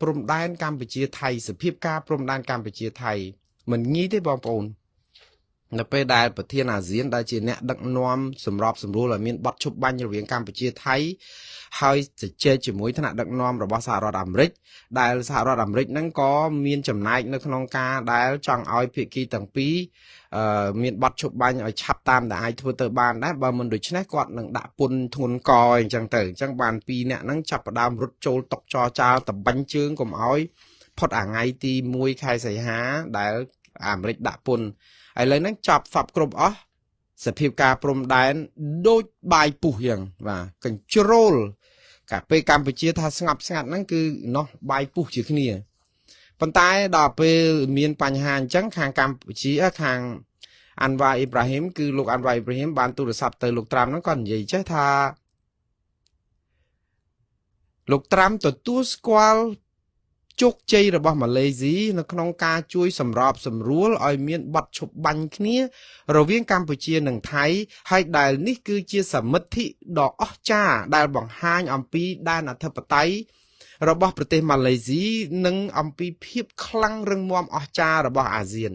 ព្រំដែនកម្ពុជាថៃសភាពការព្រំដែនកម្ពុជាថៃមិនងាយទេបងប្អូននៅពេលដែលប្រធានអាស៊ានដែលជាអ្នកដឹកនាំសម្របសម្រួលឲ្យមានបទឈប់បាញ់រវាងកម្ពុជាថៃហើយជជែកជាមួយថ្នាក់ដឹកនាំរបស់សហរដ្ឋអាមេរិកដែលសហរដ្ឋអាមេរិកហ្នឹងក៏មានចំណែកនៅក្នុងការដែលចង់ឲ្យភាគីទាំងពីរមានបទឈប់បាញ់ឲ្យឆាប់តាមដែលអាចធ្វើទៅបានដែរបើមិនដូច្នេះគាត់នឹងដាក់ពន្ធធ្ងន់កអញ្ចឹងទៅអញ្ចឹងបានពីរអ្នកហ្នឹងចាប់ផ្ដើមរត់ចូលតុកចរចាតបាញ់ជើងកុំឲ្យផុតអាថ្ងៃទី1ខែសីហាដែលអាមេរិកដាក់ពន្ធឥឡូវហ្នឹងចាប់សពគ្រប់អស់សភាពការព្រំដែនដូចបាយពុះយ៉ាងបាទកញ្ជ្រោលកាលពេលកម្ពុជាថាស្ងប់ស្ងាត់ហ្នឹងគឺនោះបាយពុះជាគ្នាប៉ុន្តែដល់ពេលមានបញ្ហាអញ្ចឹងខាងកម្ពុជាខាងអាន់វ៉ាអ៊ីប្រាហ៊ីមគឺលោកអាន់វ៉ាអ៊ីប្រាហ៊ីមបានទូរស័ព្ទទៅលោកត្រាំហ្នឹងគាត់និយាយចេះថាលោកត្រាំទទួលស្គាល់ជោគជ័យរបស់ម៉ាឡេស៊ីនៅក្នុងការជួយសម្របសម្រួលឲ្យមានបទឈប់បាញ់គ្នារវាងកម្ពុជានិងថៃហើយដែលនេះគឺជាសមិទ្ធិដ៏អស្ចារ្យដែលបង្ហាញអំពីដែនអធិបតេយ្យរបស់ប្រទេសម៉ាឡេស៊ីនិងអំពីភាពខ្លាំងរឹងមាំអស្ចារ្យរបស់អាស៊ាន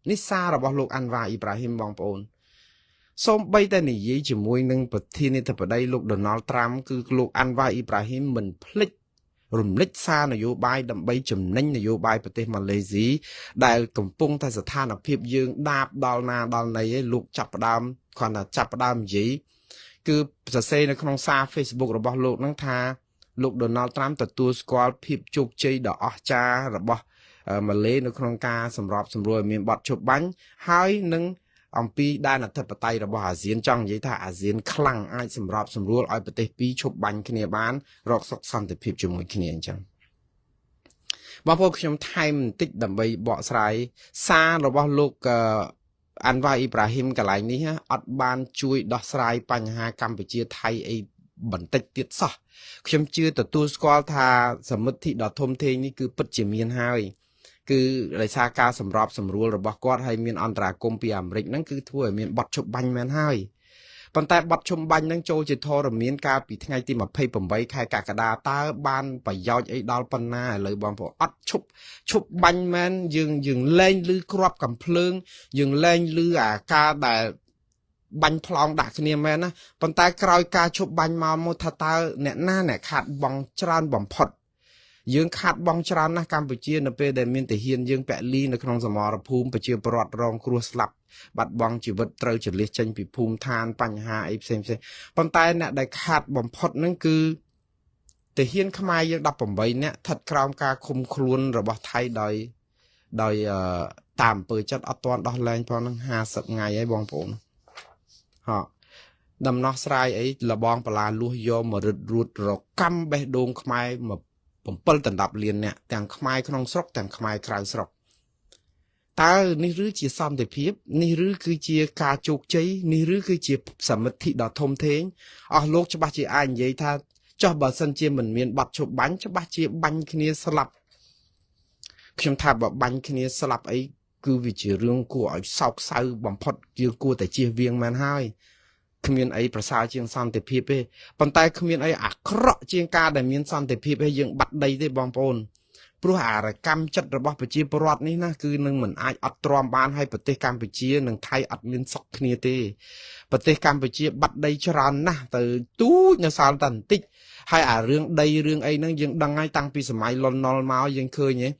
នេះសាររបស់លោកអាន់វ៉ាអ៊ីប្រាហ៊ីមបងប្អូនសូម្បីតែនិយាយជាមួយនឹងប្រធានាធិបតីលោកដូណាល់ត្រាំគឺលោកអាន់វ៉ាអ៊ីប្រាហ៊ីមមិនភ្លេចរំលេចសារនយោបាយដើម្បីចំណេញនយោបាយប្រទេសម៉ាឡេស៊ីដែលកំពុងតែស្ថានភាពយើងដាបដល់ណាដល់ណីឯងលោកចាប់ផ្ដើមគាត់ថាចាប់ផ្ដើមនិយាយគឺសរសេរនៅក្នុងសារ Facebook របស់លោកហ្នឹងថាលោកដូណាល់ត្រាំទទួលស្គាល់ភាពជោគជ័យដ៏អស្ចារ្យរបស់ម៉ាឡេនៅក្នុងការសម្របសម្រួលឲ្យមានបទឈប់បាញ់ហើយនឹងអំពីដែនអធិបតេយ្យរបស់អាស៊ានចង់និយាយថាអាស៊ានខ្លាំងអាចសម្របសម្រួលឲ្យប្រទេសពីរឈប់បាញ់គ្នាបានរកសុខសន្តិភាពជាមួយគ្នាអញ្ចឹងបងប្អូនខ្ញុំថែមបន្តិចដើម្បីបកស្រាយសាររបស់លោកអាន់វ៉ាអ៊ីប្រាហ៊ីមកន្លែងនេះអត់បានជួយដោះស្រាយបញ្ហាកម្ពុជាថៃអីបន្តិចទៀតសោះខ្ញុំជឿទទួលស្គាល់ថាសមិទ្ធិដ៏ធំធេងនេះគឺពិតជាមានហើយគឺដោយសារការសម្របសម្រួលរបស់គាត់ហើយមានអន្តរាគមន៍ពីអាមេរិកហ្នឹងគឺធ្វើឲ្យមានបទឈប់បាញ់មែនហើយប៉ុន្តែបទឈប់បាញ់ហ្នឹងចូលជាធរមានកាលពីថ្ងៃទី28ខែកក្កដាតើបានប្រយោជន៍អីដល់ប៉ុណ្ណាឥឡូវបងប្អូនអត់ឈប់បាញ់មែនយើងលែងឮគ្រាប់កំភ្លើងយើងលែងឮអាការដែលបាញ់ផ្លោងដាក់គ្នាមែនណាប៉ុន្តែក្រោយការឈប់បាញ់មកថាតើអ្នកណាអ្នកខាត់បងច្រើនបំផុតយើងខាត់បងច្រើនណាស់កម្ពុជានៅពេលដែលមានទាហានយើងពលីនៅក្នុងសមរភូមិប្រជាពលរដ្ឋរងគ្រោះស្លាប់បាត់បង់ជីវិតត្រូវចលះចេញពីភូមិឋានបញ្ហាអីផ្សេងប៉ុន្តែអ្នកដែលខាត់បំផុតហ្នឹងគឺទាហានខ្មែរយើង18នាក់ស្ថិតក្រោមការឃុំខ្លួនរបស់ថៃដោយតាមអំពើចិត្តអត់ទាន់ដោះលែងផងហ្នឹង50ថ្ងៃហើយបងប្អូនដំណោះស្រាយអីលបងបលាលួសយកមករឹតរួតរកម្មបេះដូងខ្មែរ7 ដណ្ដប់លានអ្នកទាំងខ្មែរក្នុងស្រុកទាំងខ្មែរក្រៅស្រុកតើនេះឬជាសន្តិភាពនេះឬគឺជាការជោគជ័យនេះឬគឺជាសមិទ្ធិដ៏ធំធេងអស់លោកច្បាស់ជាអាចនិយាយថាចុះបើសិនជាមិនមានប័ណ្ណឈប់បាញ់ច្បាស់ជាបាញ់គ្នាស្លាប់ខ្ញុំថាបើបាញ់គ្នាស្លាប់អីគឺវាជារឿងគួរឲ្យសោកសៅបំផុតយើងគួរតែជៀសវាងមែនហើយគ្មានអីប្រសើរជាងសន្តិភាពទេប៉ុន្តែគ្មានអីអាក្រក់ជាងការដែលមានសន្តិភាពឲ្យយើងបាត់ដីទេបងប្អូនព្រោះអារកម្មចិត្តរបស់ប្រជាពលរដ្ឋនេះណាគឺនឹងមិនអាចអត់ទ្រាំបានឲ្យប្រទេសកម្ពុជានិងថៃអត់មានសុខគ្នាទេប្រទេសកម្ពុជាបាត់ដីច្រើនណាស់ទៅទូចនៅសល់តែបន្តិចហើយអារឿងដីរឿងអីហ្នឹងយើងដឹងហើយតាំងពីសម័យលន់នល់មកយើងឃើញហ៎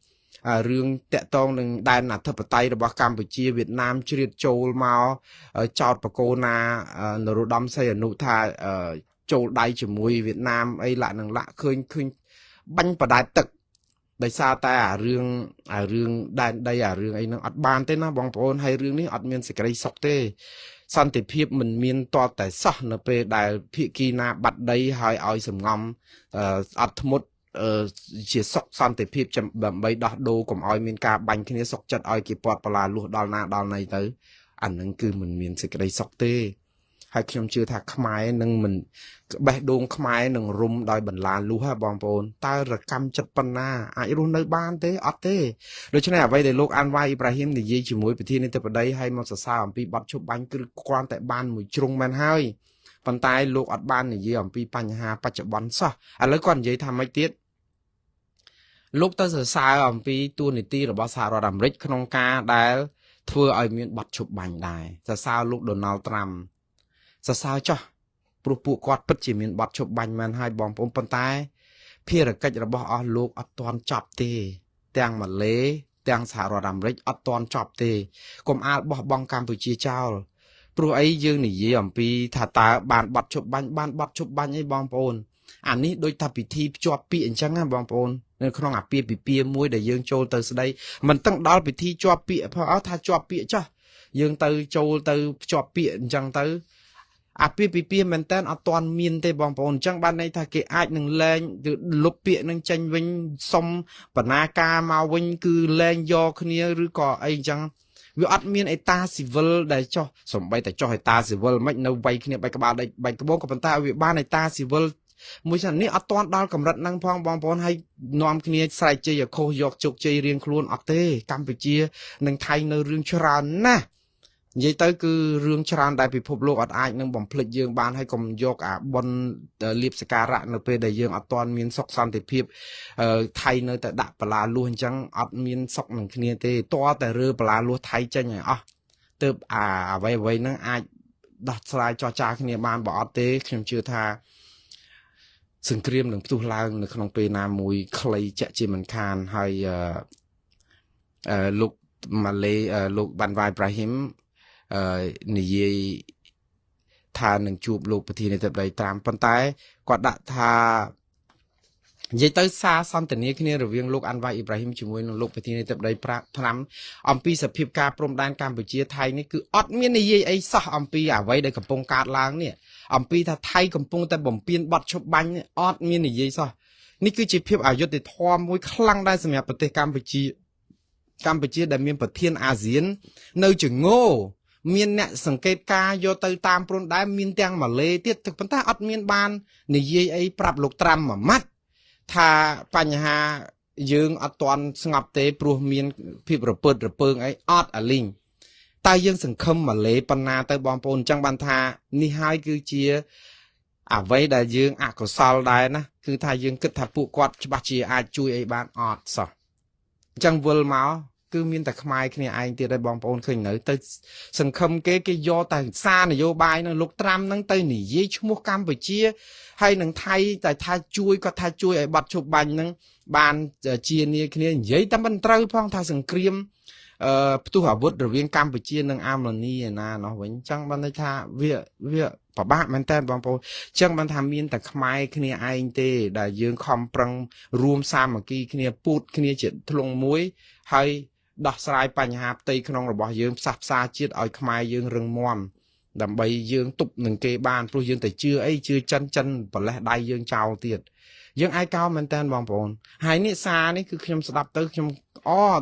រឿងតាក់ទងនឹងដែនអធិបតេយ្យរបស់កម្ពុជាវៀតណាមជ្រៀតចូលមកចោតបកូណានរោត្តមសីហនុថាចូលដៃជាមួយវៀតណាមអីឡាក់នឹងឡាក់ឃើញបាញ់បដែតទឹកដោយសារតែអារឿងដែនដីអារឿងអីហ្នឹងអត់បានទេណាបងប្អូនហើយរឿងនេះអត់មានសេចក្តីសុខទេសន្តិភាពមិនមានតបតែសោះនៅពេលដែលភាគីណាបាត់ដីហើយឲ្យសម្ងំអត់ធ្មត់ជាសុខសន្តិភាពដើម្បីដោះដូរកុំឲ្យមានការបាញ់គ្នាសុខចិត្តឲ្យគេពាត់បលាលួសដល់ណាដល់ណីទៅអានឹងគឺមិនមានសេចក្តីសុខទេហើយខ្ញុំជឿថាខ្មែរនឹងមិនបេះដូងខ្មែរនឹងរុំដោយបន្លាលួសហ៎បងប្អូនតើរកម្មចិត្តប៉ុណ្ណាអាចរស់នៅបានទេអត់ទេដូច្នេះអ្វីដែលលោកអាន់វ៉ាអ៊ីប្រាហ៊ីមនិយាយជាមួយប្រធានាធិបតីឲ្យមកសរសើរអំពីបទឈប់បាញ់គឺគ្រាន់តែបានមួយជ្រុងមែនហើយប៉ុន្តែលោកអត់បាននិយាយអំពីបញ្ហាបច្ចុប្បន្នសោះឥឡូវគាត់និយាយថាម៉េចទៀត លោកទៅសរសើរអំពីទួលនីតិរបស់សហរដ្ឋអាមេរិកក្នុងការដែលធ្វើឲ្យមានបទឈប់បាញ់ដែរសរសើរលោកដូណាល់ត្រាំសរសើរចោះព្រោះពួកគាត់ពិតជាមានបទឈប់បាញ់មែនហើយបងប្អូនប៉ុន្តែភារកិច្ចរបស់អស់លោកអត់ទាន់ចប់ទេទាំងម៉ាឡេទាំងសហរដ្ឋអាមេរិកអត់ទាន់ចប់ទេកុំអាលបោះបង់កម្ពុជាចោលព្រោះអីយើងនិយាយអំពីថាតើបានបទឈប់បាញ់បានបទឈប់បាញ់អីបងប្អូនអានេះដូចថាពិធីភ្ជាប់ពាក្យអញ្ចឹងណាបងប្អូននៅក្នុងអាពាហ៍ពិពាហ៍មួយដែលយើងចូលទៅស្ដីមិនទាំងដល់ពិធីជាប់ពាក្យផងថាជាប់ពាក្យចាស់យើងទៅចូលទៅភ្ជាប់ពាក្យអញ្ចឹងទៅអាពាហ៍ពិពាហ៍មែនតើអត់ទាន់មានទេបងប្អូនអញ្ចឹងបានន័យថាគេអាចនឹងលែងលុបពាក្យនឹងចេញវិញសុំបណ្ណាការមកវិញគឺលែងយកគ្នាឬក៏អីអញ្ចឹងវាអត់មានអេតាស៊ីវិលដែលចោះសំបីតែចោះអេតាស៊ីវិលមិននៅវាយគ្នាបែកក្បាលបែកក្បូនក៏ប៉ុន្តែវាបានអេតាស៊ីវិលមួយឆ្នាំនេះអត់ទាន់ដល់កម្រិតហ្នឹងផងបងប្អូនហើយនាំគ្នាស្រែកជ័យខុសយកជោគជ័យរៀងខ្លួនអត់ទេកម្ពុជានិងថៃនៅរឿងច្រើនណាស់និយាយទៅគឺរឿងច្រើនដែលពិភពលោកអត់អាចនឹងបំភ្លេចយើងបានហើយកុំយកអាបុណ្យលៀបសការៈនៅពេលដែលយើងអត់ទាន់មានសុខសន្តិភាពថៃនៅតែដាក់បលាលួសអញ្ចឹងអត់មានសុខនឹងគ្នាទេតើតែរើបលាលួសថៃចេញឲ្យអស់ទើបអ្វីហ្នឹងអាចដោះស្រាយចរចាគ្នាបានបើអត់ទេខ្ញុំជឿថាសង្គ្រាមនឹងផ្ទុះឡើងនៅក្នុងពេលណាមួយខ្លីចាក់ជាមិនខានហើយលោកម៉ាឡេលោកបានវ៉ៃប្រាហ៊ីមនិយាយថានឹងជួបលោកប្រធានាធិបតីត្រាំប៉ុន្តែគាត់ដាក់ថានិយាយទៅសារសន្ទនាគ្នារវាងលោកអាន់វ៉ៃអ៊ីប្រាហ៊ីមជាមួយនឹងលោកប្រធានាធិបតីត្រាំអំពីសភាពការព្រំដែនកម្ពុជាថៃនេះគឺអត់មាននិយាយអីសោះអំពីអ្វីដែលកំពុងកើតឡើងនេះអំពីថាថៃកំពុងតែបំពេញបទឈប់បាញ់អត់មាននិយាយសោះនេះគឺជាភាពអយុត្តិធម៌មួយខ្លាំងដែរសម្រាប់ប្រទេសកម្ពុជាដែលមានប្រធានអាស៊ាននៅជងោមានអ្នកសង្កេតការយកទៅតាមព្រំដែនមានទាំងម៉ាឡេទៀតប៉ុន្តែអត់មានបាននិយាយអីប្រាប់លោកត្រាំមួយម៉ាត់ថាបញ្ហាយើងអត់ទាន់ស្ងប់ទេព្រោះមានភាពរពើរពើងអីអត់អាលីងតែយើងសង្ឃឹមម៉ាឡេប៉ុណ្ណាទៅបងប្អូនអញ្ចឹងបានថានេះហើយគឺជាអ្វីដែលយើងអកុសលដែរណាគឺថាយើងគិតថាពួកគាត់ច្បាស់ជាអាចជួយអីបានអត់សោះអញ្ចឹងវិលមកគឺមានតែខ្មែរគ្នាឯងទៀតហើយបងប្អូនឃើញនៅទៅសង្ឃឹមគេយកតែសារនយោបាយនឹងលោកត្រាំនឹងទៅនិយាយឈ្មោះកម្ពុជាហើយនឹងថៃតែថាជួយគាត់ថាជួយឲ្យបាត់ឈប់បាញ់នឹងបានជានាគ្នានិយាយតែមិនត្រូវផងថាសង្គ្រាមផ្ទុះអាវុធរវាងកម្ពុជានិងអាមេនីឯណានោះវិញអញ្ចឹងបានន័យថាវាពិបាកមែនតើបងប្អូនអញ្ចឹងបានថាមានតែខ្មែរគ្នាឯងទេដែលយើងខំប្រឹងរួមសាមគ្គីគ្នាពូតគ្នាជាធ្លុងមួយហើយដោះស្រាយបញ្ហាផ្ទៃក្នុងរបស់យើងផ្សះផ្សាជាតិឲ្យខ្មែរយើងរឹងមាំដើម្បីយើងទប់នឹងគេបានព្រោះយើងតែជឿអីជឿចិនប្រលេះដៃយើងចោលទៀតយើងឯកោមែនតើបងប្អូនហើយនេះសារនេះគឺខ្ញុំស្ដាប់ទៅខ្ញុំ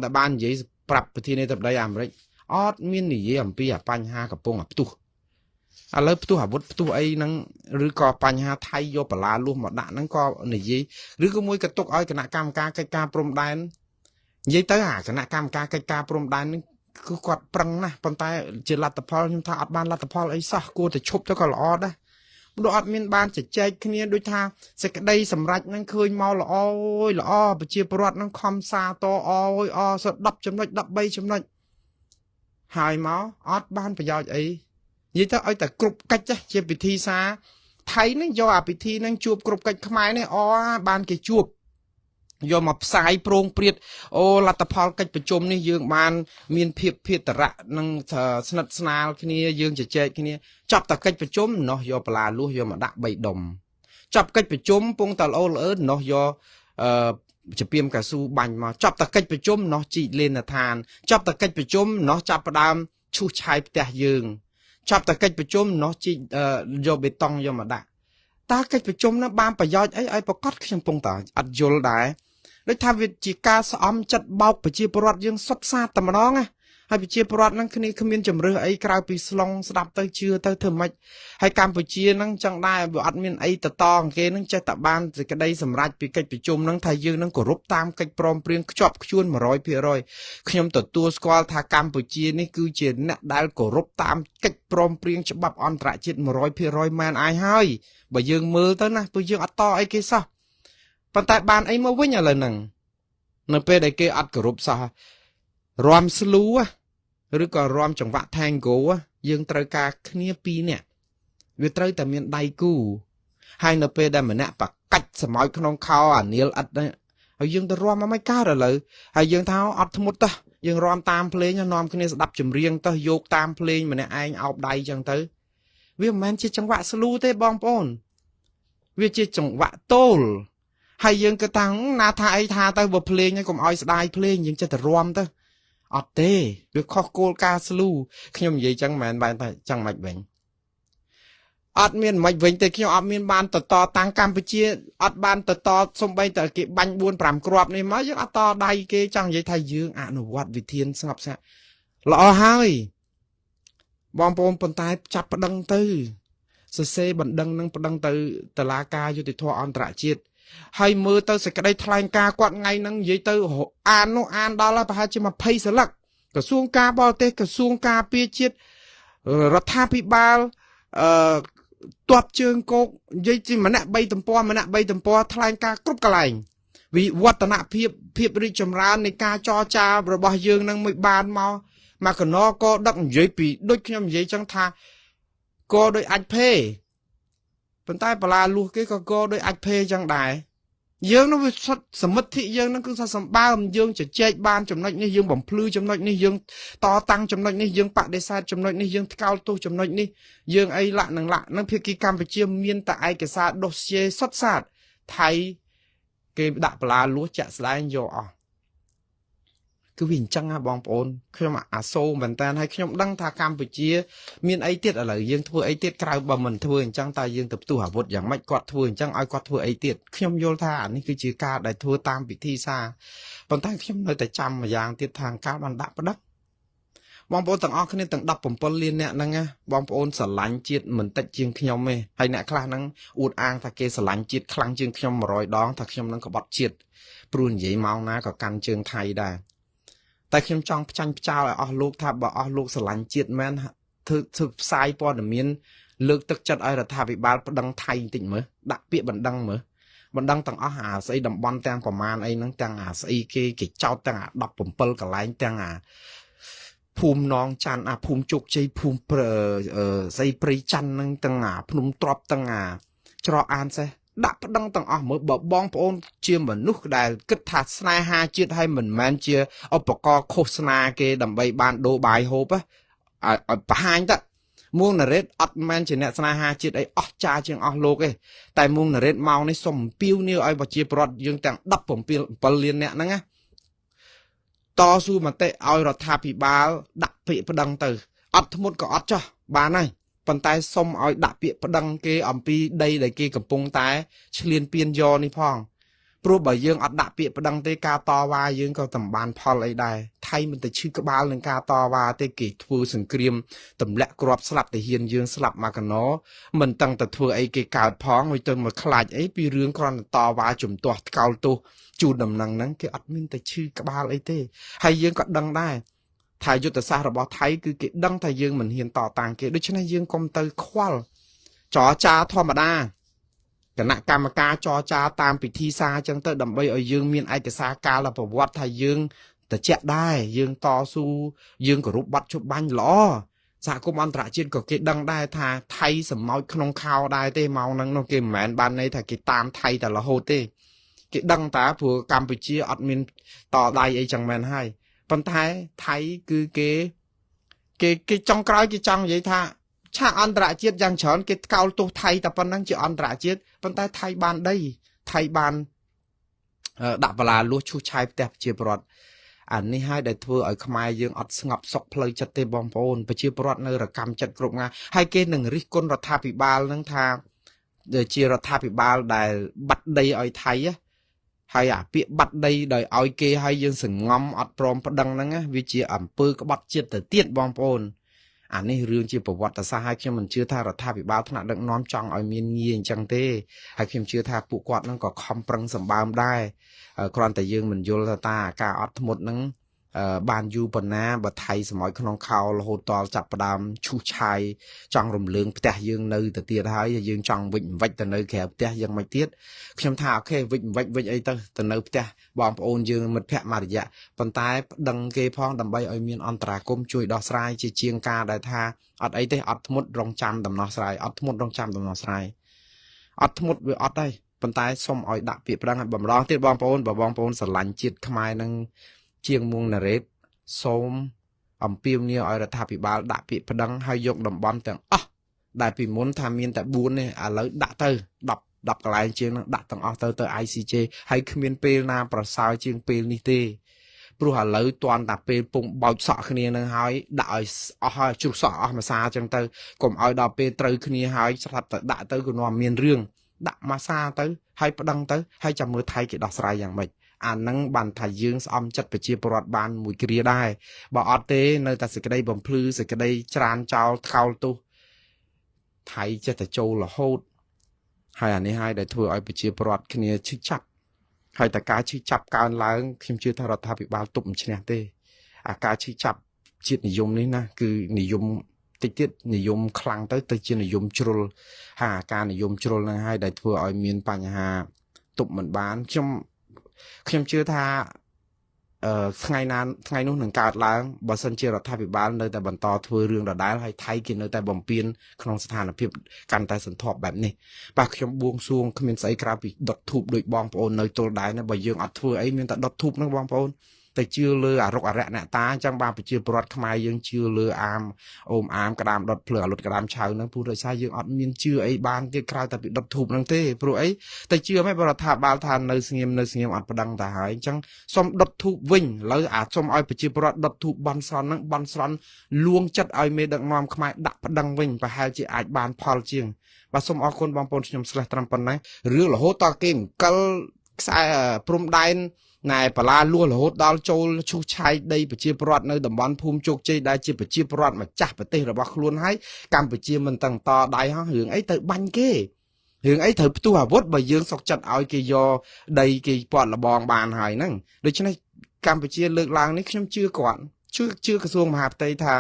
តែបាននិយាយប្រាប់ប្រធានាធិបតីអាមេរិកអត់មាននិយាយអំពីបញ្ហាកំពុងផ្ទុះឥឡូវផ្ទុះអាវុធផ្ទុះអីហ្នឹងឬក៏បញ្ហាថៃយកបលាលួសមកដាក់ហ្នឹងក៏និយាយឬក៏មួយក៏ទុកឲ្យគណៈកម្មការកិច្ចការព្រំដែននិយាយទៅគណៈកម្មការកិច្ចការព្រំដែននេះគឺគាត់ប្រឹងណាស់ប៉ុន្តែជាលទ្ធផលខ្ញុំថាអត់បានលទ្ធផលអីសោះគួរតែឈប់ទៅក៏ល្អដែរព្រោះអត់មានបានជជែកគ្នាដូចថាសេចក្តីសម្រេចហ្នឹងឃើញមកល្អប្រជាពលរដ្ឋហ្នឹងខំសារតសុទ្ធ10ចំណុច13ចំណុចហើយមកអត់បានប្រយោជន៍អីនិយាយទៅឲ្យតែគ្រប់កិច្ចជាពិធីសារថៃហ្នឹងយកអាពិធីហ្នឹងជួបគ្រប់កិច្ចខ្មែរនេះបានគេជួបយកមកផ្សាយប្រងព្រាតលទ្ធផលកិច្ចប្រជុំនេះយើងបានមានភាពភេទរៈនិងស្និទ្ធស្នាលគ្នាយើងជជែកគ្នាចាប់តែកិច្ចប្រជុំនោះយកបលាលួសយកមកដាក់3ដុំចាប់កិច្ចប្រជុំពងតល្អល្អនោះយកជាពីមកៅស៊ូបាញ់មកចាប់តែកិច្ចប្រជុំនោះជីកលេនឋានចាប់តែកិច្ចប្រជុំនោះចាប់ផ្ដើមឈូសឆាយផ្ទះយើងចាប់តែកិច្ចប្រជុំនោះជីកយកបេតុងយកមកដាក់តើកិច្ចប្រជុំនោះបានប្រយោជន៍អីឲ្យប្រកាសខ្ញុំពងតអត់យល់ដែរដូចថាវាជាការស្អំចិត្តបោកប្រជាពលរដ្ឋយើងសុទ្ធសាធតែម្ដងណាហើយប្រជាពលរដ្ឋហ្នឹងគ្នាគ្មានជំរឿសអីក្រៅពីស្លងស្ដាប់ទៅជឿទៅធ្វើម៉េចហើយកម្ពុជាហ្នឹងចឹងដែរវាអត់មានអីទៅតគេហ្នឹងចេះតែបានសេចក្តីសម្រេចពីកិច្ចប្រជុំហ្នឹងថាយើងនឹងគោរពតាមកិច្ចព្រមព្រៀងខ្ជាប់ខ្ជួន 100% ខ្ញុំទទួលស្គាល់ថាកម្ពុជានេះគឺជាអ្នកដែលគោរពតាមកិច្ចព្រមព្រៀងច្បាប់អន្តរជាតិ 100% មែនអាយហើយបើយើងមើលទៅណាព្រោះយើងអត់តអីគេសោះប៉ុន្តែបានអីមកវិញឥឡូវហ្នឹង នៅពេលដែលគេអត់គោរពសោះរំស្លូឬក៏រំចង្វាក់ Tango យើងត្រូវការគ្នាពីរនាក់វាត្រូវតែមានដៃគូហើយនៅពេលដែលម្នាក់បកាច់សម្ោចក្នុងខោអានីលឥតហើយយើងទៅរំមកមិនកើតឥឡូវហើយយើងថាអត់ធ្មត់តោះយើងរំតាមភ្លេងនាំគ្នាស្ដាប់ចម្រៀងទៅយកតាមភ្លេងម្នាក់ឯងអោបដៃចឹងទៅវាមិនមែនជាចង្វាក់ស្លូទេបងប្អូនវាជាចង្វាក់ទោលហើយយើងក៏តាំងណាថាអីថាទៅបើភ្លេងហើយកុំឲ្យស្ដាយភ្លេងយើងចិត្តទៅរំទៅអត់ទេវាខុសគោលការណ៍ស្លូខ្ញុំនិយាយចឹងមិនមែនបែរតែចឹងមិនវិញអត់មានមិនវិញទេខ្ញុំអត់មានបានតតាំងកម្ពុជាអត់បានតសំបីតែគេបាញ់ 4-5 គ្រាប់នេះមកយើងអត់តដៃគេចង់និយាយថាយើងអនុវត្តវិធានស្ងប់ស្ងាត់ល្អហើយបងប្អូនប៉ុន្តែចាប់ប្តឹងទៅសរសេរបណ្ដឹងនឹងប្តឹងទៅតុលាការយុតិធធម៌អន្តរជាតិហើយមើលទៅសេចក្តីថ្លែងការណ៍គាត់ថ្ងៃហ្នឹងនិយាយទៅអាននោះអានដល់ហើយប្រហែលជា20សន្លឹកក្រសួងការបរទេសក្រសួងការពារជាតិរដ្ឋាភិបាលទ័ពជើងគោកនិយាយជាម្នាក់3ទំព័រថ្លែងការណ៍គ្រប់កន្លែងវិវឌ្ឍនភាពរីកចម្រើននៃការចរចារបស់យើងនឹងមិនបានមកកណក៏ដឹកនិយាយពីដូចខ្ញុំនិយាយចឹងថាក៏ដោយអាចភេប៉ុន្តែបលាលួសគេក៏ក៏ដោយអាចភេចឹងដែរយើងនោះវាសុទ្ធសមិទ្ធិយើងនឹងគឺថាសម្បើមយើងជជែកបានចំណុចនេះយើងបំភ្លឺចំណុចនេះយើងតតាំងចំណុចនេះយើងបដិសេធចំណុចនេះយើងថ្កោលទោសចំណុចនេះយើងអីលាក់នឹងភាគីកម្ពុជាមានតែឯកសារដូសៀសុទ្ធសាធថៃគេដាក់បលាលួសចាក់ស្ដែងយកអស់គឺវាអញ្ចឹងហ่าបងប្អូនខ្ញុំអាសូរមែនតើហើយខ្ញុំដឹងថាកម្ពុជាមានអីទៀតឥឡូវយើងធ្វើអីទៀតក្រៅបើមិនធ្វើអញ្ចឹងតើយើងទៅផ្ទុះអាវុធយ៉ាងម៉េចគាត់ធ្វើអញ្ចឹងឲ្យគាត់ធ្វើអីទៀតខ្ញុំយល់ថាអានេះគឺជាការដែលធ្វើតាមពិធីសារប៉ុន្តែខ្ញុំនៅតែចាំម្យ៉ាងទៀតថាការបានដាក់ផ្ដិតបងប្អូនទាំងអស់គ្នាទាំង17លានអ្នកហ្នឹងណាបងប្អូនស្រឡាញ់ជាតិមិនតិចជាងខ្ញុំទេហើយអ្នកខ្លះហ្នឹងអួតអាងថាគេស្រឡាញ់ជាតិខ្លាំងជាងខ្ញុំ100ដងថាខ្ញុំនឹងក្បត់ជាតិព្រោះនិយាយម៉ោងណាក៏កាន់ជើងថៃដែរតែខ្ញុំចង់ផ្ចាញ់ផ្ចាលឲ្យអស់លោកថាបើអស់លោកស្រឡាញ់ជាតិមែនធ្វើផ្សាយព័ត៌មានលើកទឹកចិត្តឲ្យរដ្ឋាភិបាលប្តឹងថៃបន្តិចមើលដាក់ពាក្យបណ្ដឹងមើលបណ្ដឹងទាំងអស់អាស្អីតំបន់ទាំងប្រមាណអីហ្នឹងទាំងអាស្អីគេចោតទាំងអា17កន្លែងទាំងអាភូមិនងច័ន្ទអាភូមិជោគជ័យភូមិស្អីព្រៃច័ន្ទហ្នឹងទាំងអាភ្នំទ្របទាំងអាច្រកអានសេះដាក់ប្តឹងទាំងអស់មើលបើបងប្អូនជាមនុស្សដែលគិតថាស្នេហាជាតិហើយមិនមែនជាឧបករណ៍ឃោសនាគេដើម្បីបានដូរបាយហូបឲ្យបង្ហាញតើមួងណារ៉េតអត់មែនជាអ្នកស្នេហាជាតិអីអស់ចាជាងអស់លោកទេតែមួងណារ៉េតមកនេះសុំអំពាវនាវឲ្យប្រជាពលរដ្ឋយើងទាំង17លានអ្នកហ្នឹងណាតស៊ូមតិឲ្យរដ្ឋាភិបាលដាក់ពាក្យប្តឹងទៅអត់ធ្មត់ក៏អត់ចោះបានហើយប៉ុន្តែសុំឲ្យដាក់ពាក្យប្តឹងគេអំពីដីដែលគេកំពុងតែឈ្លានពានយកនេះផងព្រោះបើយើងអត់ដាក់ពាក្យប្តឹងទេការតវ៉ាយើងក៏តំបានផលអីដែរថៃមិនទៅឈឺក្បាលនឹងការតវ៉ាទេគេធ្វើសង្គ្រាមទម្លាក់គ្រាប់ស្លាប់ទាហានយើងស្លាប់មកកណោមិនតាំងតែធ្វើអីគេកើតផងហើយទៅមកខ្លាចអីពីរឿងគ្រាន់តែតវ៉ាជំទាស់ថ្កោលទោសជូនដំណឹងហ្នឹងគេអត់មានតែឈឺក្បាលអីទេហើយយើងក៏ដឹងដែរថាយុទ្ធសាស្ត្ររបស់ថៃគឺគេដឹងថាយើងមិនហ៊ានតតាំងគេដូច្នេះយើងកុំទៅខ្វល់ចរចាធម្មតាគណៈកម្មការចរចាតាមពិធីសារអញ្ចឹងទៅដើម្បីឲ្យយើងមានឯកសារកាលប្រវត្តិថាយើងត្រជាក់ដែរយើងតស៊ូយើងគោរពបទជប់បាញ់ល្អសហគមន៍អន្តរជាតិក៏គេដឹងដែរថាថៃសម្ោចក្នុងខោដែរទេម៉ោងហ្នឹងនោះគេមិនមែនបានន័យថាគេតាមថៃតែរហូតទេគេដឹងតាព្រោះកម្ពុជាអត់មានតដៃអីចឹងមែនហើយប៉ុន្តែថៃគឺគេចង់ក្រោយគេចង់និយាយថាឆាកអន្តរជាតិយ៉ាងច្រើនគេថ្កោលទោសថៃតែប៉ុណ្ណឹងជាអន្តរជាតិប៉ុន្តែថៃបានដីថៃបានដាក់បលាលួសឈូសឆាយផ្ទះប្រជាពលរដ្ឋអានេះហើយដែលធ្វើឲ្យខ្មែរយើងអត់ស្ងប់សុខផ្លូវចិត្តទេបងប្អូនប្រជាពលរដ្ឋនៅរកម្មចិត្តគ្រប់ងាហើយគេនឹងរិះគន់រដ្ឋាភិបាលនឹងថាជារដ្ឋាភិបាលដែលបាត់ដីឲ្យថៃហើយអាពាក្យបាត់ដីដោយឲ្យគេឲ្យយើងសង្ងំអត់ព្រមប្តឹងហ្នឹងវាជាអំពើក្បត់ជាតិទៅទៀតបងប្អូនអានេះរឿងជាប្រវត្តិសាស្ត្រហើយខ្ញុំមិនជឿថារដ្ឋាភិបាលថ្នាក់ដឹកនាំចង់ឲ្យមានងារអញ្ចឹងទេហើយខ្ញុំជឿថាពួកគាត់ហ្នឹងក៏ខំប្រឹងសម្បើមដែរគ្រាន់តែយើងមិនយល់ថាការអត់ធ្មត់ហ្នឹង បានយូប៉ុណ្ណាបើថៃសម័យក្នុងខោរហូតដល់ចាប់ផ្ដើមឈូសឆាយចង់រំលើងផ្ទះយើងនៅទៅទៀតហើយយើងចង់វិចវិចទៅនៅក្រៅផ្ទះយ៉ាងម៉េចទៀតខ្ញុំថាអូខេវិចវិចអីទៅនៅផ្ទះបងប្អូនយើងមិត្តភក្តិមួយរយៈប៉ុន្តែប្តឹងគេផងដើម្បីឲ្យមានអន្តរាគមន៍ជួយដោះស្រាយជាជាងការដែលថាអត់អីទេអត់ធ្មត់រងចាំដំណោះស្រាយអត់ធ្មត់រងចាំដំណោះស្រាយអត់ធ្មត់វាអត់ហើយប៉ុន្តែសូមឲ្យដាក់ពាក្យប្តឹងឲ្យបំរងទៀតបងប្អូនបើបងប្អូនស្រឡាញ់ជាតិខ្មែរនឹងជាងមួងណារ៉េតសូមអំពាវនាវឲ្យរដ្ឋាភិបាលដាក់ពាក្យប្តឹងឲ្យយកតំបន់ទាំងអស់ដែលពីមុនថាមានតែ4នេះឥឡូវដាក់ទៅ10កន្លែងជាងនឹងដាក់ទាំងអស់ទៅ ICJ ហើយគ្មានពេលណាប្រសើរជាងពេលនេះទេព្រោះឥឡូវតាន់តែពេលពងបោចសក់គ្នានឹងហើយដាក់ឲ្យអស់ហើយជ្រុះសក់អស់មួយសាអញ្ចឹងទៅកុំឲ្យដល់ពេលត្រូវគ្នាហើយស្រាប់តែដាក់ទៅក៏នាំមានរឿងដាក់មួយសាទៅហើយប្តឹងទៅហើយចាំមើលថៃគេដោះស្រាយយ៉ាងម៉េចអានឹងបានថាយើងស្អំចិត្តប្រជាពលរដ្ឋបានមួយគ្រាដែរបើអត់ទេនៅតែសេចក្តីបំភ្លឺសេចក្តីច្រានចោលថោលទុះថៃចេះតែចូលរហូតហើយអានេះហើយដែលធ្វើឲ្យប្រជាពលរដ្ឋគ្នាឈឺចាប់ហើយតែការឈឺចាប់កើនឡើងខ្ញុំជឿថារដ្ឋាភិបាលទប់មិនឈ្នះទេអាការឈឺចាប់ជាតិនិយមនេះណាគឺនិយមតិចទៀតនិយមខ្លាំងទៅជានិយមជ្រុលហើយអាការនិយមជ្រុលហ្នឹងហើយដែលធ្វើឲ្យមានបញ្ហាទប់មិនបានខ្ញុំជឿថាថ្ងៃនោះនឹងកើតឡើងបើសិនជារដ្ឋាភិបាលនៅតែបន្តធ្វើរឿងដដែលហើយថៃគេនៅតែបំពេញក្នុងស្ថានភាពកាន់តែសន្ធប់បែបនេះបាទខ្ញុំបួងសួងគ្មានស្អីក្រៅពីដុតធូបដូចបងប្អូននៅទល់ដែរណាបើយើងអត់ធ្វើអីមានតែដុតធូបហ្នឹងបងប្អូនតែជឿលើអរុកអរិយអ្នកតាអញ្ចឹងបានប្រជាពលរដ្ឋខ្មែរយើងជឿលើអាមក្តាមដុតភ្លើងអលុតក្តាមឆៅហ្នឹងព្រោះដោយសារយើងអត់មានជឿអីបានទៀតក្រៅតែពីដុតធូបហ្នឹងទេព្រោះអីតែជឿមិនបរដ្ឋាភិបាលថានៅស្ងៀមអត់ប្តឹងតែហើយអញ្ចឹងសុំដុតធូបវិញឥឡូវសុំឲ្យប្រជាពលរដ្ឋដុតធូបបន់ស្រន់ហ្នឹងបន់ស្រន់លួងចិត្តឲ្យមេដឹកនាំខ្មែរដាក់ប្តឹងវិញប្រហែលជាអាចបានផលជាងបាទសូមអរគុណបងប្អូនខ្ញុំស្លេះត្រឹមប៉ុណ្ណេះរឿងរហូតតគេអង្គលខ្សែព្រំដែនណែបលាលួរហូតដល់ចូលឈូសឆាយដីប្រជាពលរដ្ឋនៅតំបន់ភូមិជោគជ័យដែលជាប្រជាពលរដ្ឋម្ចាស់ប្រទេសរបស់ខ្លួនហើយកម្ពុជាមិនតឹងតដៃហោះរឿងអីទៅបាញ់គេរឿងអីត្រូវផ្ទុះអាវុធបើយើងសុកចិត្តឲ្យគេយកដីគេពាត់លបងបានហើយហ្នឹងដូច្នេះកម្ពុជាលើកឡើងនេះខ្ញុំជឿគាត់ជឿក្រសួងមហាផ្ទៃថា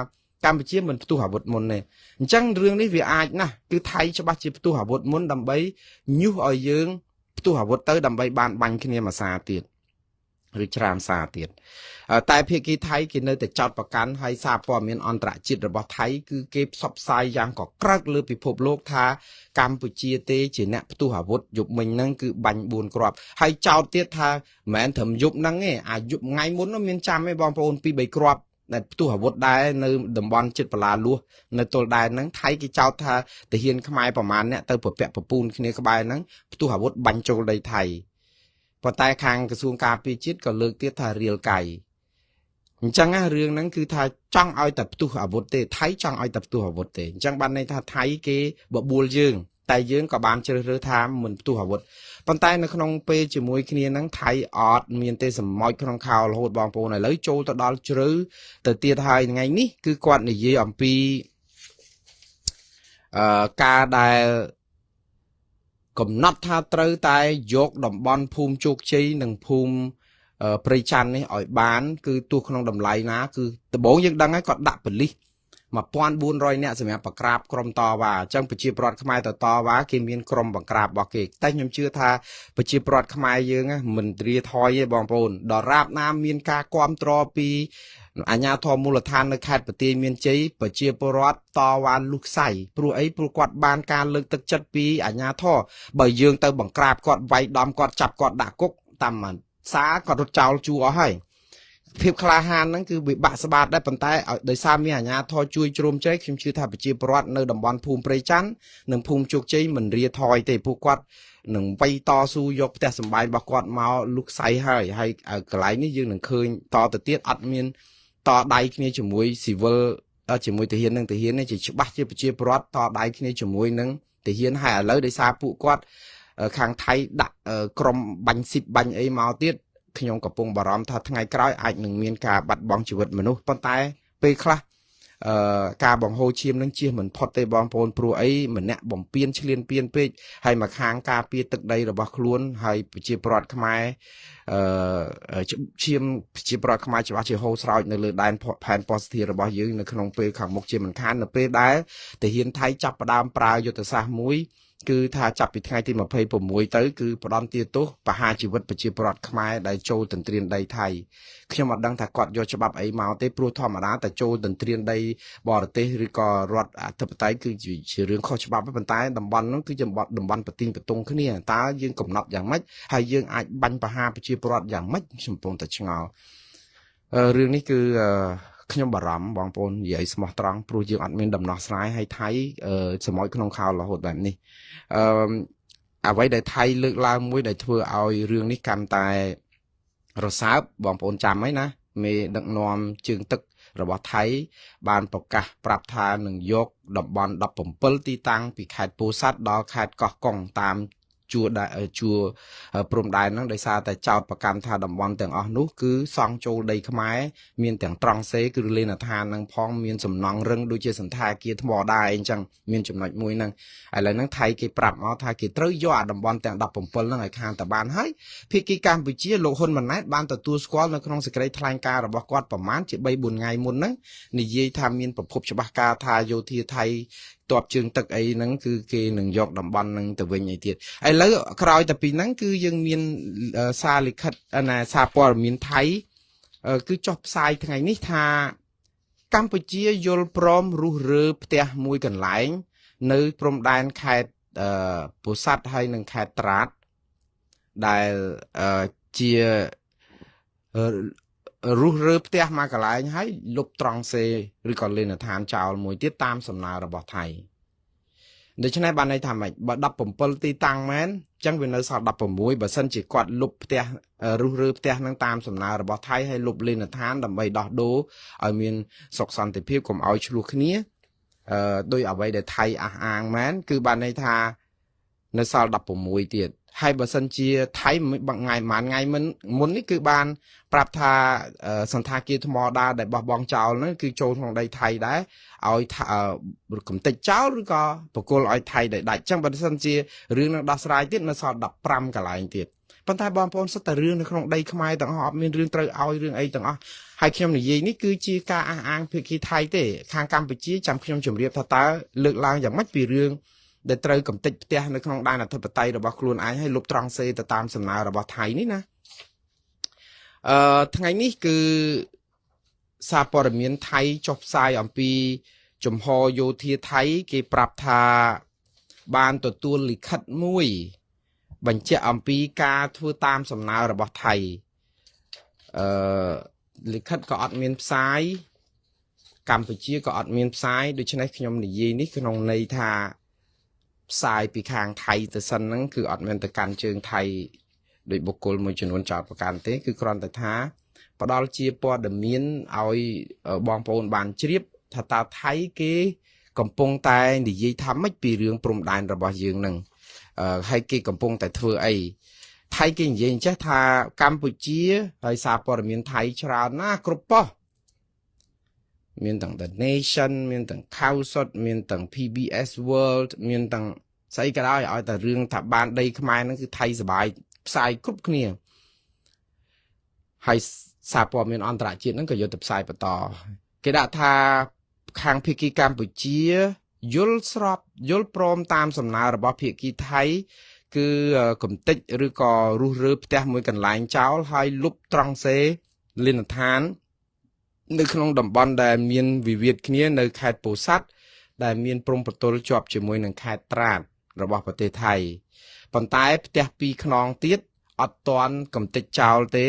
កម្ពុជាមិនផ្ទុះអាវុធមុនទេអញ្ចឹងរឿងនេះវាអាចណាស់គឺថៃច្បាស់ជាផ្ទុះអាវុធមុនដើម្បីញុះឲ្យយើងផ្ទុះអាវុធទៅដើម្បីបានបាញ់គ្នាមួយសារទៀតឬច្រើនសារទៀតតែភាគីថៃគេនៅតែចោទប្រកាន់ហើយសារព័ត៌មានអន្តរជាតិរបស់ថៃគឺគេផ្សព្វផ្សាយយ៉ាងកក្រើកលើពិភពលោកថាកម្ពុជាទេជាអ្នកផ្ទុះអាវុធយប់មិញហ្នឹងគឺបាញ់4គ្រាប់ហើយចោទទៀតថាមិនមែនត្រឹមយប់ហ្នឹងទេអាយប់ថ្ងៃមុនមានចាំទេបងប្អូន2 3គ្រាប់ដែលផ្ទុះអាវុធដែរនៅតំបន់ចិត្តបលាលួសនៅទល់ដែរហ្នឹងថៃគេចោទថាទាហានខ្មែរប្រមាណអ្នកទៅប្រពាក់ប្រពូនគ្នាក្បែរហ្នឹងផ្ទុះអាវុធបាញ់ចូលដីថៃប៉ុន្តែខាងក្រសួងការពារជាតិក៏លើកទៀតថារៀលកៃអញ្ចឹងរឿងហ្នឹងគឺថាចង់ឲ្យតែផ្ទុះអាវុធទេថៃចង់ឲ្យតែផ្ទុះអាវុធទេអញ្ចឹងបានន័យថាថៃគេបបួលយើងតែយើងក៏បានជ្រើសរើសថាមិនផ្ទុះអាវុធប៉ុន្តែនៅក្នុងពេលជាមួយគ្នាហ្នឹងថៃអត់មានទេសម្ោចក្នុងខោរហូតបងប្អូនឥឡូវចូលទៅដល់ជ្រៅទៅទៀតហើយថ្ងៃនេះគឺគាត់និយាយអំពីការដែលកំណត់ថាត្រូវតែយកតំបន់ភូមិជោគជ័យនិងភូមិព្រៃច័ន្ទនេះឲ្យបានគឺទោះក្នុងតម្លៃណាគឺដំបូងយើងដឹងហើយគាត់ដាក់ប៉ូលីស1400នាក់សម្រាប់បង្ក្រាបក្រុមតវ៉ាអញ្ចឹងប្រជាពលរដ្ឋខ្មែរតវ៉ាគេមានក្រុមបង្ក្រាបរបស់គេតែខ្ញុំជឿថាប្រជាពលរដ្ឋខ្មែរយើងមិនទ្រាថយទេបងប្អូនដរាបណាមានការគ្រប់គ្រងពីអាជ្ញាធរមូលដ្ឋាននៅខេត្តបន្ទាយមានជ័យប្រជាពលរដ្ឋតវ៉ាលុះខ្សែព្រោះអីព្រោះគាត់បានការលើកទឹកចិត្តពីអាជ្ញាធរបើយើងទៅបង្ក្រាបគាត់វាយដំគាត់ចាប់គាត់ដាក់គុកតាមសារគាត់រត់ចោលជួអស់ហើយភាពក្លាហានហ្នឹងគឺវិបាកស្បាតដែរប៉ុន្តែដោយសារមានអាជ្ញាធរជួយជ្រោមជ្រែងខ្ញុំជឿថាប្រជាពលរដ្ឋនៅតំបន់ភូមិព្រៃច័ន្ទនិងភូមិជោគជ័យមិនរាថយទេពួកគាត់នឹងវាយតស៊ូយកផ្ទះសម្បែងរបស់គាត់មកលុះខ្សែហើយកន្លែងនេះយើងនឹងឃើញតទៅទៀតអត់មានតដៃគ្នាជាមួយស៊ីវិលជាមួយទាហាននឹងទាហាននេះជាច្បាស់ជាប្រជាពលរដ្ឋតដៃគ្នាជាមួយនឹងទាហានហើយឥឡូវដោយសារពួកគាត់ខាងថៃដាក់ក្រុមបាញ់ស៊ីបបាញ់អីមកទៀតខ្ញុំកំពុងបារម្ភថាថ្ងៃក្រោយអាចនឹងមានការបាត់បង់ជីវិតមនុស្សប៉ុន្តែពេលខ្លះ ការបង្ហូរឈាមនឹងជៀសមិនផុតទេបងប្អូនព្រោះអីម្នាក់បំពេញឆ្លៀនពៀនពេកហើយមកខាងការពារទឹកដីរបស់ខ្លួនហើយប្រជាប្រដ្ឋខ្មែរឈាមប្រជាប្រដ្ឋខ្មែរច្បាស់ជាហូរស្រោចនៅលើដែនផែនពណ៌សធារបស់យើងនៅក្នុងពេលខាងមុខជាមិនខាននៅពេលដែលទាហានថៃចាប់ផ្ដើមប្រើយុទ្ធសាស្ត្រមួយគឺថាចាប់ពីថ្ងៃទី26ទៅគឺផ្ដន់ទាទោសប្រហារជីវិតប្រជាពលរដ្ឋខ្មែរដែលចូលទន្ទ្រានដីថៃខ្ញុំអត់ដឹងថាគាត់យកច្បាប់អីមកទេព្រោះធម្មតាតែចូលទន្ទ្រានដីបរទេសឬក៏រដ្ឋអធិបតេយ្យគឺជារឿងខុសច្បាប់ប៉ុន្តែតំបន់នោះគឺជាតំបន់ប្រទីងបតុងគ្នាតើយើងកំណត់យ៉ាងម៉េចហើយយើងអាចបាញ់ប្រហារប្រជាពលរដ្ឋយ៉ាងម៉េចខ្ញុំកំពុងតែឆ្ងល់រឿងនេះគឺខ្ញុំបារម្ភបងប្អូននិយាយស្មោះត្រង់ព្រោះយើងអត់មានដំណោះស្រាយឲ្យថៃសម័យក្នុងខោរហូតបែបនេះអ្វីដែលថៃលើកឡើងមួយដែលធ្វើឲ្យរឿងនេះកាន់តែរសើបបងប្អូនចាំហើយណាមេដឹកនាំជើងទឹករបស់ថៃបានប្រកាសប្រាប់ថានឹងយកតំបន់17ទីតាំងពីខេត្តពោធិ៍សាត់ដល់ខេត្តកោះកុងតាមជួរព្រំដែនហ្នឹងដោយសារតែចោតប្រកាន់ថាតំបន់ទាំងអស់នោះគឺសង់ចូលដីខ្មែរមានទាំងត្រង់សេគឺលេនដ្ឋានហ្នឹងផងមានសំណង់រឹងដូចជាសន្តាគារថ្មដែរអីចឹងមានចំណុចមួយហ្នឹងឥឡូវហ្នឹងថៃគេប្រាប់មកថាគេត្រូវយកអាតំបន់ទាំង17ហ្នឹងឲ្យខាងតបានហើយភាគីកម្ពុជាលោកហ៊ុនម៉ាណែតបានទទួលស្គាល់នៅក្នុងសេចក្តីថ្លែងការណ៍របស់គាត់ប្រមាណជា3-4ថ្ងៃមុនហ្នឹងនិយាយថាមានប្រភពច្បាស់ការថាយោធាថៃតបជើងទឹកអីហ្នឹងគឺគេនឹងយកតំបន់ហ្នឹងទៅវិញអីទៀតឥឡូវក្រោយតែពីហ្នឹងគឺយើងមានសារលិខិតសារព័ត៌មានថៃគឺចុះផ្សាយថ្ងៃនេះថាកម្ពុជាយល់ព្រមរុះរើផ្ទះមួយកន្លែងនៅព្រំដែនខេត្តពោធិ៍សាត់ហើយនិងខេត្តត្រាតដែលជារុះរើផ្ទះមកកន្លែងហើយលុបត្រង់សេឬក៏លេនដ្ឋានចោលមួយទៀតតាមសំណើរបស់ថៃដូច្នេះបានន័យថាម៉េចបើ17ទីតាំងមែនអញ្ចឹងវានៅសល់16បើសិនជាគាត់លុបផ្ទះរុះរើផ្ទះនឹងតាមសំណើរបស់ថៃហើយលុបលេនដ្ឋានដើម្បីដោះដូរឲ្យមានសុខសន្តិភាពកុំឲ្យឆ្លោះគ្នាដោយអ្វីដែលថៃអះអាងមែនគឺបានន័យថានៅសល់16ទៀតហើយបើសិនជាថៃថ្ងៃមុននេះគឺបានប្រាប់ថាសន្តាគារថ្មដាដែលបោះបង់ចោលហ្នឹងគឺចូលក្នុងដីថៃដែរឲ្យកំទេចចោលឬក៏បកគលឲ្យថៃដែលដាច់អញ្ចឹងបើសិនជារឿងនឹងដោះស្រាយទៀតនៅសល់15កន្លែងទៀតប៉ុន្តែបងប្អូនសិតតែរឿងនៅក្នុងដីខ្មែរទាំងអស់អត់មានរឿងត្រូវឲ្យរឿងអីទាំងអស់ហើយខ្ញុំនិយាយនេះគឺជាការអះអាងភាគីថៃទេខាងកម្ពុជាចាំខ្ញុំជម្រាបថាតើលើកឡើងយ៉ាងម៉េចពីរឿងដែលត្រូវកំទេចផ្ទះនៅក្នុងដែនអធិបតេយ្យរបស់ខ្លួនឯងឲ្យលុបត្រង់សេទៅតាមសំណើរបស់ថៃនេះណាថ្ងៃនេះគឺសារព័ត៌មានថៃចុះផ្សាយអំពីជំហរយោធាថៃគេប្រាប់ថាបានទទួលលិខិតមួយបញ្ជាក់អំពីការធ្វើតាមសំណើរបស់ថៃលិខិតក៏អត់មានផ្សាយកម្ពុជាក៏អត់មានផ្សាយដូច្នេះខ្ញុំនិយាយនេះក្នុងន័យថាផ្សាយពីខាងថៃទៅសិនហ្នឹងគឺអត់មានទៅកាន់ជើងថៃដោយបុគ្គលមួយចំនួនចោតប្រកាន់ទេគឺគ្រាន់តែថាផ្ដល់ជាព័ត៌មានឲ្យបងប្អូនបានជ្រាបថាតើថៃគេកំពុងតែនិយាយថាម៉េចពីរឿងព្រំដែនរបស់យើងហ្នឹងហើយគេកំពុងតែធ្វើអីថៃគេនិយាយអញ្ចេះថាកម្ពុជាហើយសារព័ត៌មានថៃច្រើនណាគ្រប់ប៉ុស្តិ៍មានទាំង The Nation មានទាំង Khawsot មានទាំង PBS World មានទាំងស្អីក៏ដោយឲ្យតែរឿងថាបានដីខ្មែរហ្នឹងគឺថៃសបាយផ្សាយគ្រប់គ្នាហើយសារព័ត៌មានអន្តរជាតិហ្នឹងក៏យកទៅផ្សាយបន្តគេដាក់ថាខាងភាគីកម្ពុជាយល់ព្រមតាមសំណើរបស់ភាគីថៃគឺកំទេចឬក៏រុះរើផ្ទះមួយកន្លែងចោលហើយលុបត្រង់សេលេនដ្ឋាននៅក្នុងតំបន់ដែលមានវិវាទគ្នានៅខេត្តពោធិ៍សាត់ដែលមានព្រំប្រទល់ជាប់ជាមួយនឹងខេត្តត្រាតរបស់ប្រទេសថៃប៉ុន្តែផ្ទះពីរខ្នងទៀតអត់ទាន់កំទេចចោលទេ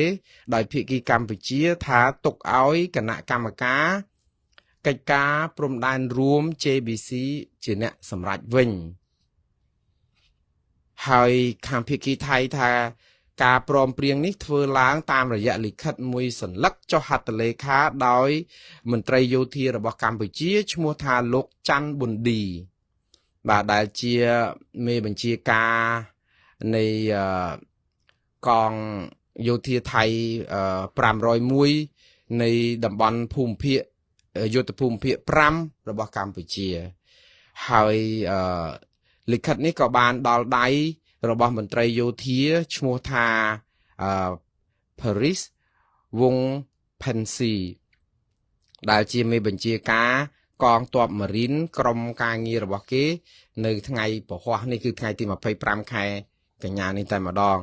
ដោយភាគីកម្ពុជាថាទុកឲ្យគណៈកម្មការកិច្ចការព្រំដែនរួម JBC ជាអ្នកសម្រេចវិញហើយខាងភាគីថៃថាការព្រមព្រៀងនេះធ្វើឡើងតាមរយៈលិខិតមួយសន្លឹកចុះហត្ថលេខាដោយមន្ត្រីយោធារបស់កម្ពុជាឈ្មោះថាលោកច័ន្ទប៊ុនឌីបាទដែលជាមេបញ្ជាការនៃកងយោធាថៃ501នៃតំបន់ភូមិភាគ យុទ្ធភូមិភាគ5របស់កម្ពុជាហើយលិខិតនេះក៏បានដល់ដៃរបស់មន្ត្រីយោធាឈ្មោះថាParis វង Pensy ដែលជាមេបញ្ជាការកងទ័ពម៉ារីនក្រុមការងាររបស់គេនៅថ្ងៃពហុនេះគឺថ្ងៃទី25ខែកញ្ញានេះតែម្ដង